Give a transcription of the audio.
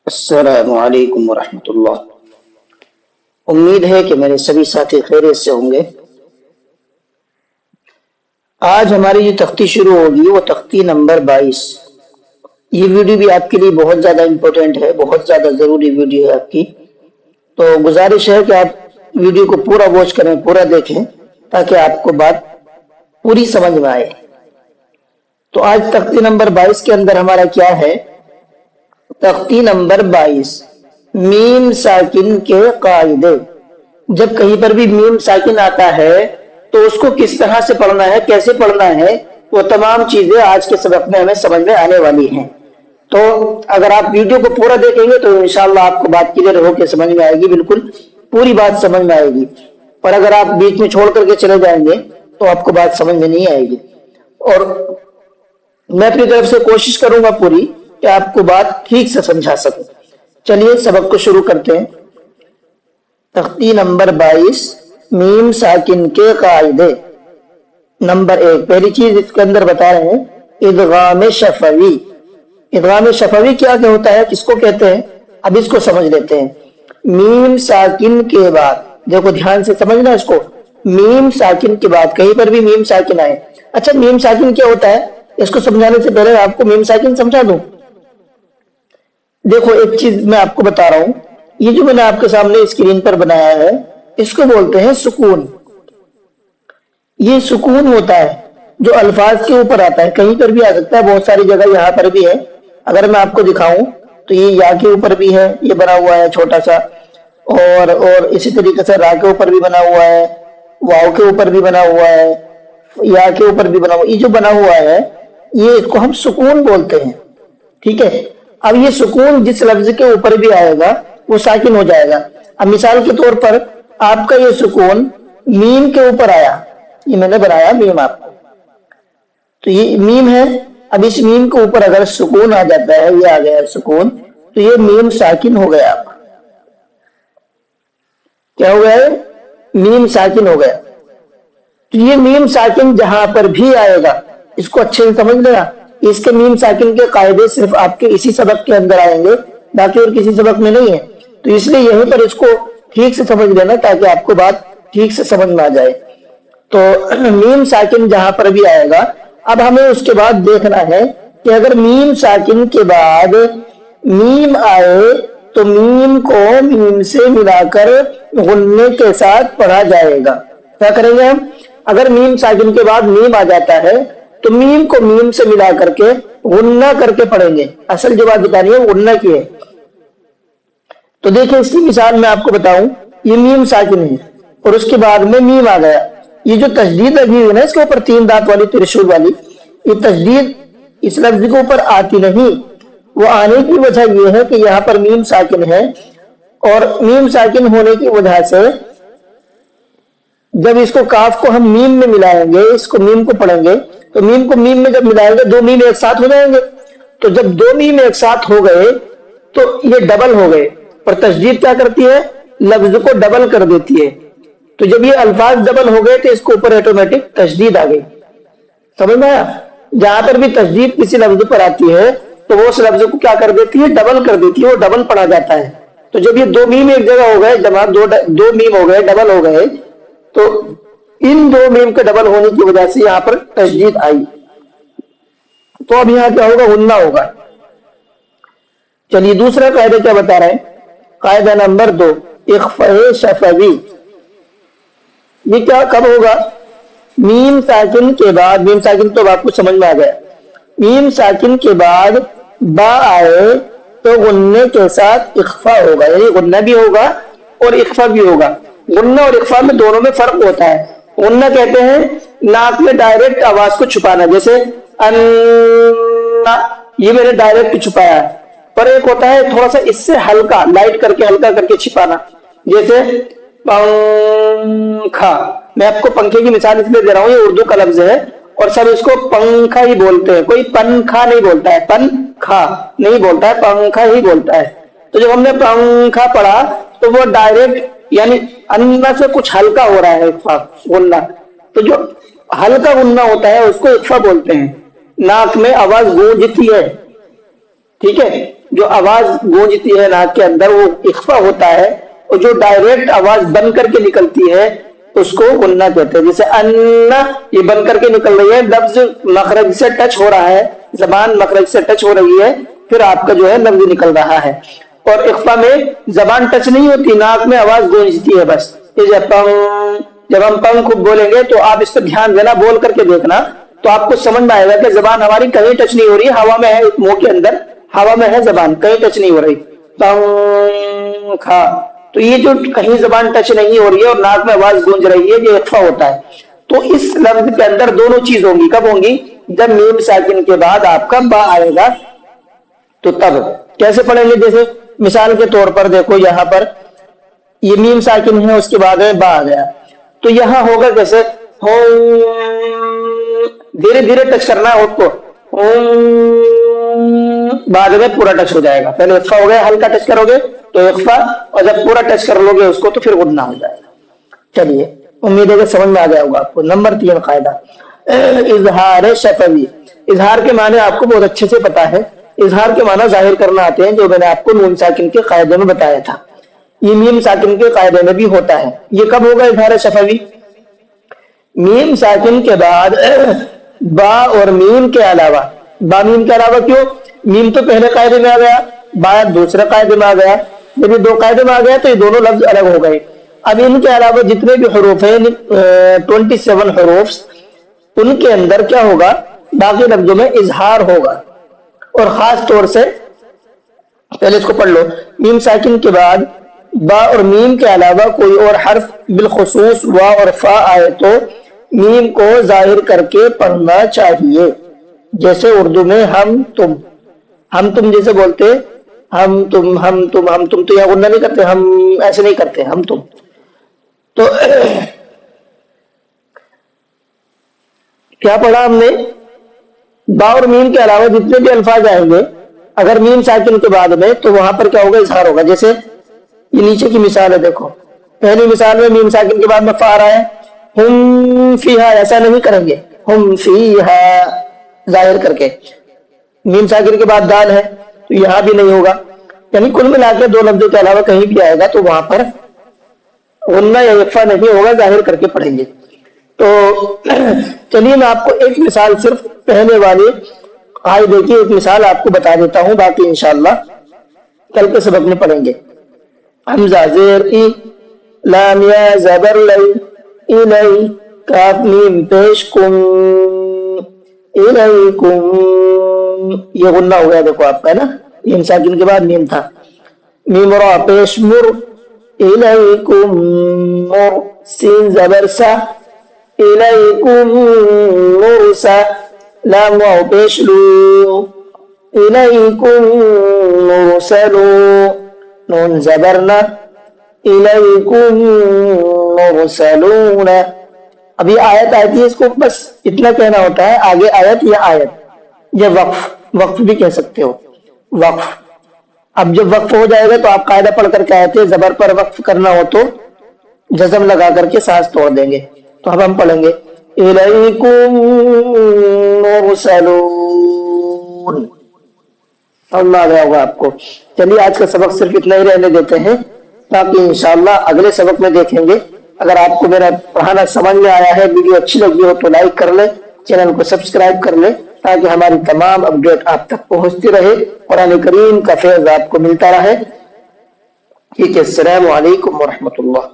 السلام علیکم ورحمۃ اللہ۔ امید ہے کہ میرے سبھی ساتھی خیریت سے ہوں گے۔ آج ہماری جو تختی شروع ہوگی وہ تختی نمبر 22۔ یہ ویڈیو بھی آپ کے لیے بہت زیادہ امپورٹنٹ ہے، بہت زیادہ ضروری ویڈیو ہے آپ کی، تو گزارش ہے کہ آپ ویڈیو کو پورا واچ کریں، پورا دیکھیں تاکہ آپ کو بات پوری سمجھ میں آئے۔ تو آج تختی نمبر 22 کے اندر ہمارا کیا ہے؟ تختی نمبر 22 میم ساکن کے قاعدے۔ جب کہیں پر بھی میم ساکن آتا ہے تو اس کو کس طرح سے پڑھنا ہے، کیسے پڑھنا ہے، وہ تمام چیزیں آج کے سبق میں ہمیں سمجھ میں آنے والی ہیں۔ تو اگر آپ ویڈیو کو پورا دیکھیں گے تو انشاءاللہ آپ کو بات کلیئر ہو کے سمجھ میں آئے گی، بالکل پوری بات سمجھ میں آئے گی۔ اور اگر آپ بیچ میں چھوڑ کر کے چلے جائیں گے تو آپ کو بات سمجھ میں نہیں آئے گی۔ اور میں اپنی طرف سے کوشش کروں گا پوری کہ آپ کو بات ٹھیک سے سمجھا سکوں۔ چلیے سبق کو شروع کرتے ہیں۔ تختی نمبر 22 میم ساکن کے قاعدے۔ نمبر 1، پہلی چیز اس کے اندر بتا رہے ہیں ادغام شفوی۔ ادغام شفوی کیا ہوتا ہے، کس کو کہتے ہیں، اب اس کو سمجھ لیتے ہیں۔ میم ساکن کے بعد، دیکھو دھیان سے سمجھنا اس کو، میم ساکن کے بعد کہیں پر بھی میم ساکن آئے۔ اچھا میم ساکن کیا ہوتا ہے، اس کو سمجھانے سے پہلے آپ کو میم ساکن سمجھا دوں۔ دیکھو ایک چیز میں آپ کو بتا رہا ہوں، یہ جو میں نے آپ کے سامنے اسکرین پر بنایا ہے اس کو بولتے ہیں سکون۔ یہ سکون ہوتا ہے جو الفاظ کے اوپر آتا ہے، کہیں پر بھی آ سکتا ہے، بہت ساری جگہ یہاں پر بھی ہے۔ اگر میں آپ کو دکھاؤں تو یہ یا کے اوپر بھی ہے، یہ بنا ہوا ہے چھوٹا سا، اور اسی طریقے سے را کے اوپر بھی بنا ہوا ہے، واو کے اوپر بھی بنا ہوا ہے، یا کے اوپر بھی بنا ہوا ہے۔ یہ جو بنا ہوا ہے یہ اس کو ہم سکون بولتے ہیں، ٹھیک ہے۔ اب یہ سکون جس لفظ کے اوپر بھی آئے گا وہ ساکن ہو جائے گا۔ اب مثال کے طور پر آپ کا یہ سکون میم کے اوپر آیا، یہ میں نے بنایا میم آپ کو، تو یہ میم ہے۔ اب اس میم کے اوپر اگر سکون آ جاتا ہے، یہ آ گیا سکون، تو یہ میم ساکن ہو گیا۔ کیا ہو گیا؟ میم ساکن ہو گیا۔ تو یہ میم ساکن جہاں پر بھی آئے گا اس کو اچھے سے سمجھ لینا۔ اس کے میم ساکن کے قاعدے صرف آپ کے اسی سبق کے اندر آئیں گے، باقی اور کسی سبق میں نہیں ہے، تو اس لیے یہیں پر اس کو ٹھیک سے سمجھ لینا تاکہ آپ کو بات ٹھیک سے سمجھ میں آ جائے۔ تو میم ساکن جہاں پر بھی آئے گا، اب ہمیں اس کے بعد دیکھنا ہے کہ اگر میم ساکن کے بعد میم آئے تو میم کو میم سے ملا کر غننے کے ساتھ پڑھا جائے گا۔ کیا کریں گے ہم؟ اگر میم ساکن کے بعد میم آ جاتا ہے تو میم کو میم سے ملا کر کے غنہ کر کے پڑھیں گے۔ اصل جو بات بتانی ہے غنہ کی ہے۔ تو دیکھیں اس کی مثال میں آپ کو بتاؤں، یہ میم ساکن ہے اور اس کے بعد میں میم آ گیا، یہ جو تشدید لگی ہوئی ہے نا اس کے اوپر 3 دانت والی ترشول والی، یہ تشدید اس لفظ کے اوپر آتی نہیں۔ وہ آنے کی وجہ یہ ہے کہ یہاں پر میم ساکن ہے، اور میم ساکن ہونے کی وجہ سے جب اس کو کاف کو ہم میم میں ملائیں گے، اس کو میم کو پڑھیں گے تو میم کو میم میں جب ملائیں گے 2 میم ایک ساتھ ہو جائیں گے۔ تو جب 2 میم ایک ساتھ ہو گئے تو یہ ڈبل ہو گئے، اور تشدید کیا کرتی ہے؟ لفظ کو ڈبل کر دیتی ہے۔ تو جب یہ الفاظ ڈبل ہو گئے تو اس کے اوپر آٹومیٹک تشدید آ گئی۔ سمجھ میں آیا؟ جہاں پر بھی تشدید کسی لفظ پر آتی ہے تو وہ اس لفظ کو کیا کر دیتی ہے؟ ڈبل کر دیتی ہے، وہ ڈبل پڑھا جاتا ہے۔ تو جب یہ 2 میم ایک جگہ ہو گئے، جماعت 2 میم ہو گئے، ڈبل ہو گئے، تو ان 2 میم کے ڈبل ہونے کی وجہ سے یہاں پر تشدید آئی، تو اب یہاں کیا ہوگا؟ غنہ ہوگا۔ چلیے دوسرا قاعدہ کیا بتا رہے ہیں؟ قاعدہ نمبر 2 اخفاء شفوی۔ یہ کیا کب ہوگا؟ میم ساکن کے بعد، میم ساکن تو آپ کو سمجھ میں آ گیا، میم ساکن کے بعد با آئے تو غننے کے ساتھ اخفاء ہوگا، یعنی غنہ بھی ہوگا اور اخفاء بھی ہوگا۔ غنہ اور اخفاء میں دونوں میں فرق ہوتا ہے۔ غنہ کہتے ہیں ناک میں ڈائریکٹ آواز کو چھپانا، جیسے ان، یہ میں نے ڈائریکٹ چھپایا، پر ایک ہوتا ہے تھوڑا سا اس سے ہلکا، لائٹ کر کے ہلکا کر کے چھپانا، جیسے پنکھا۔ میں آپ کو پنکھے کی مثال اس لیے دے رہا ہوں، یہ اردو کا لفظ ہے اور سب اس کو پنکھا ہی بولتے ہیں، کوئی پنکھا نہیں بولتا ہے، پنکھا نہیں بولتا ہے، پنکھا ہی بولتا ہے۔ تو جب ہم نے پنکھا پڑھا تو وہ ڈائریکٹ یعنی اندر سے کچھ ہلکا ہو رہا ہے غنہ، تو جو ہلکا غنہ ہوتا ہے اس کو اخفاء بولتے ہیں۔ ناک میں آواز گونجتی ہے، ٹھیک ہے، جو آواز گونجتی ہے ناک کے اندر وہ اخفا ہوتا ہے، اور جو ڈائریکٹ آواز بن کر کے نکلتی ہے اس کو غنہ کہتے ہیں. جیسے انا یہ بن کر کے نکل رہی ہے، لفظ مخرج سے ٹچ ہو رہا ہے، زبان مخرج سے ٹچ ہو رہی ہے، پھر آپ کا جو ہے لفظ نکل رہا ہے. اور اخفا میں زبان ٹچ نہیں ہوتی، ناک میں آواز گونجتی ہے بس. جب ہم پنگ خوب بولیں گے تو آپ اس پر دھیان دینا، بول کر کے دیکھنا تو آپ کو سمجھ میں آئے گا کہ زبان ہماری کہیں ٹچ نہیں ہو رہی، ہوا میں ہے، منہ کے اندر ہوا میں ہے، زبان کہیں ٹچ نہیں ہو رہی. تو یہ جو کہیں زبان ٹچ نہیں ہو رہی ہے اور ناک میں آواز گونج رہی ہے، یہ اخفا ہوتا ہے. تو اس لفظ کے اندر دونوں چیز ہوں گی. کب ہوں گی؟ جب میم ساکن کے بعد آپ کا با آئے گا. تو تب کیسے پڑھیں گے؟ جیسے مثال کے طور پر دیکھو، یہاں پر یہ میم ساکن ہے، اس کے بعد میں با آ گیا، تو یہاں ہوگا کیسے؟ دھیرے دھیرے ٹچ کرنا ہے کو، بعد میں پورا ٹچ ہو جائے گا. پہلے اخفا ہو گیا، ہلکا ٹچ کرو گے تو اخفا، اور جب پورا ٹچ کر لو گے اس کو تو پھر غنہ ہو جائے گا. چلیے، امید ہے کہ سمجھ میں آ گیا ہوگا آپ کو. نمبر 3 قاعدہ، اظہار شفوی. اظہار کے معنی آپ کو بہت اچھے سے پتا ہے. اظہار کے معنی ظاہر کرنا آتے ہیں، جو میں نے آپ کو نون ساکن کے قاعدے میں بتایا تھا. یہ میم ساکن کے قاعدے میں بھی ہوتا ہے. یہ کب ہوگا اظہار شفوی؟ میم ساکن کے بعد با اور میم کے علاوہ. با میم کے علاوہ کیوں؟ میم تو پہلے قاعدے میں آ گیا، با دوسرے قاعدے میں آ گیا. جب یہ دو قاعدے میں آ گیا تو یہ دونوں لفظ الگ ہو گئے. اب ان کے علاوہ جتنے بھی حروف ہیں 27 حروف، ان کے اندر کیا ہوگا؟ باقی لفظوں میں اظہار ہوگا. اور خاص طور سے پہلے اس کو پڑھ لو، میم ساکن کے بعد با اور میم کے علاوہ کوئی اور حرف بالخصوص وا اور فا آئے تو میم کو ظاہر کر کے پڑھنا چاہیے. جیسے اردو میں ہم تم جیسے بولتے ہم تم تو یہاں غنہ نہیں کرتے، ہم ایسے نہیں کرتے، ہم تم. تو کیا پڑھا ہم نے؟ با اور میم کے علاوہ جتنے بھی الفاظ آئیں گے اگر میم ساکن کے بعد میں، تو وہاں پر کیا ہوگا؟ اظہار ہوگا. جیسے یہ نیچے کی مثال ہے، دیکھو پہلی مثال میں میم ساکن کے بعد میں فا رہا ہے، ہم فیہا، ایسا نہیں کریں گے، ہم فیہا ظاہر کر کے. میم ساکن کے بعد دال ہے تو یہاں بھی نہیں ہوگا. یعنی کل ملا کے دو لفظوں کے علاوہ کہیں بھی آئے گا تو وہاں پر غنہ یا اخفا نہیں ہوگا، ظاہر کر کے پڑھیں گے. تو چلیے میں آپ کو ایک مثال صرف پہلے والی دیکھیے، ایک مثال آپ کو بتا دیتا ہوں، باقی انشاءاللہ کل کے سبق میں پڑھیں گے. حمزہ زیر ای، لام یا زبر لئی، الی، کاف میم پیش کم، الیکم. یہ غنہ ہو گیا، دیکھو آپ کا ہے نا، میم ساکن کے بعد میم تھا. میم را پیش مر، الیکم مر، سین زبر سا، الیکم مرسا، لام واو پیش لو، الیکم مرسلو، نون زبرنا، الیکم مرسلون. اب یہ آیت آتی ہے، اس کو بس اتنا کہنا ہوتا ہے، آگے آیت یا آیت. یہ وقف بھی کہہ سکتے ہو، وقف. اب جب وقف ہو جائے گا تو آپ قاعدہ پڑھ کر کے آئے تھے، زبر پر وقف کرنا ہو تو جزم لگا کر کے سانس توڑ دیں گے. تو اب ہم پڑھیں گے الیکم مرسلون. اللہ گیا ہوگا آپ کو. چلیے آج کا سبق صرف اتنا ہی رہنے دیتے ہیں، تاکہ انشاءاللہ اگلے سبق میں دیکھیں گے. اگر آپ کو میرا پڑھانا سمجھ میں آیا ہے، ویڈیو اچھی لگی ہو تو لائک کر لیں، چینل کو سبسکرائب کر لیں، تاکہ ہماری تمام اپڈیٹ آپ تک پہنچتی رہے، قرآن کریم کا فیض آپ کو ملتا رہے. ٹھیک ہے، السلام علیکم ورحمۃ اللہ.